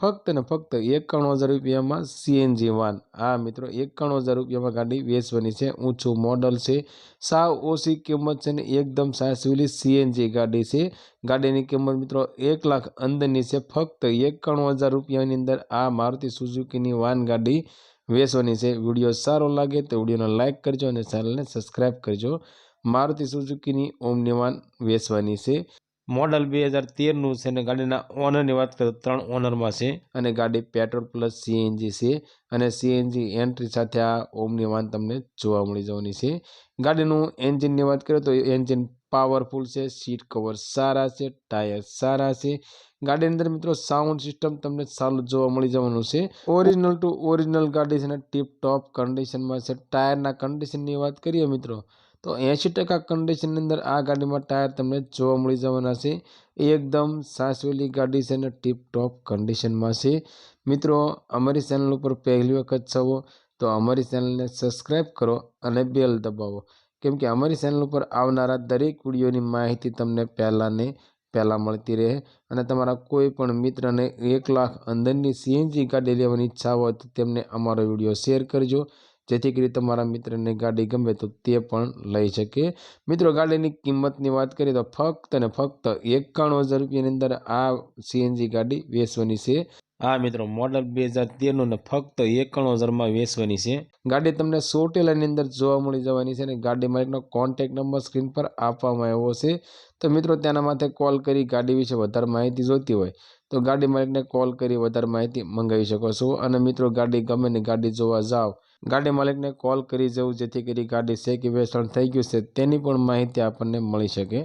फक्त ने फक्त 91,000 रूपिया में सीएनजी वान। हाँ मित्रों 91,000 रूपिया में गाड़ी वेचवानी है। ऊँचू मॉडल से साव ओછી किंमत से एकदम सासवेली सीएनजी गाड़ी से। गाड़ी की किंमत मित्रों 1 लाख अंदर से फक्त 91,000 रूपिया अंदर आ मारुति सुजुकी वान गाड़ी वेचवानी है। वीडियो सारो लगे तो वीडियो ने लाइक करजो और चैनल ने सब्सक्राइब करजो। मारुति सुजुकी ओमनी वान वेचवानी है। मॉडल 2013 से ने गाड़ी ओनर की बात करें 3 ओनर में से अने गाड़ी पेट्रोल प्लस सीएनजी से अने सीएनजी एंट्री साथ आ ओमनी वान तमने जोवा मळी जवानी छे। गाड़ीनु एंजीन की बात करें तो एंजीन पावरफुल से, सीट कवर सारा से, टायर सारा से। गाड़ी अंदर मित्रों साउंड सिस्टम तमने चालू जोवा मळी जवानुं छे। ओरिजिनल टू ओरिजिनल गाड़ी से टीप टॉप कंडीशन में से। टायर ना कंडीशन की बात करिए मित्रों तो 80% कंडीशन अंदर आ गाड़ी में टायर तमने जोवा मळी जवाना छे। एकदम सासवेली गाड़ी से ने टीप टॉप कंडीशन में से। मित्रों अमरी चैनल पर पहली वखत छो तो अमरी चैनल ने सब्सक्राइब करो और बेल दबावो, केम के अमरी चैनल पर आवनारा दरेक वीडियो की माहिती तमने पहला मळती रहे। अने तमारा कोईपण मित्र ने 1 लाख अंदरनी सीएनजी गाड़ी लेवानी इच्छा हो तो तेमने अमारो वीडियो शेर करजो, जेथी करी तमारा मित्र ने गाड़ी गमे तो ते पण लई सके। मित्रों गाड़ी की किंमत की बात करिए तो फक्त ने फक्त 91,000 रूपिया अंदर आ सीएनजी गाड़ी वेचवानी है। हाँ मित्रों मॉडल 2013 ने फक्त 91,000 में वेचवानी है। गाड़ी तमने सोटेला अंदर जोवा मळी जवानी है। गाड़ी मालिकनो कॉन्टेक्ट नंबर स्क्रीन पर आपवामां आव्यो छे। तो मित्रों तेना माथे कॉल करी गाड़ी विषे वधारे माहिती जोती होय तो गाड़ी मालिक ने कॉल करी वधारे माहिती मंगावी शको छो। अने मित्रों गाड़ी गमे ने गाड़ी जोवा जाओ गाड़ी मालिक ने कॉल करी जवुं, जेथी करी गाड़ी छे कि वेचाण थई गयुं छे तेनी पण माहिती आपणने मळी शके।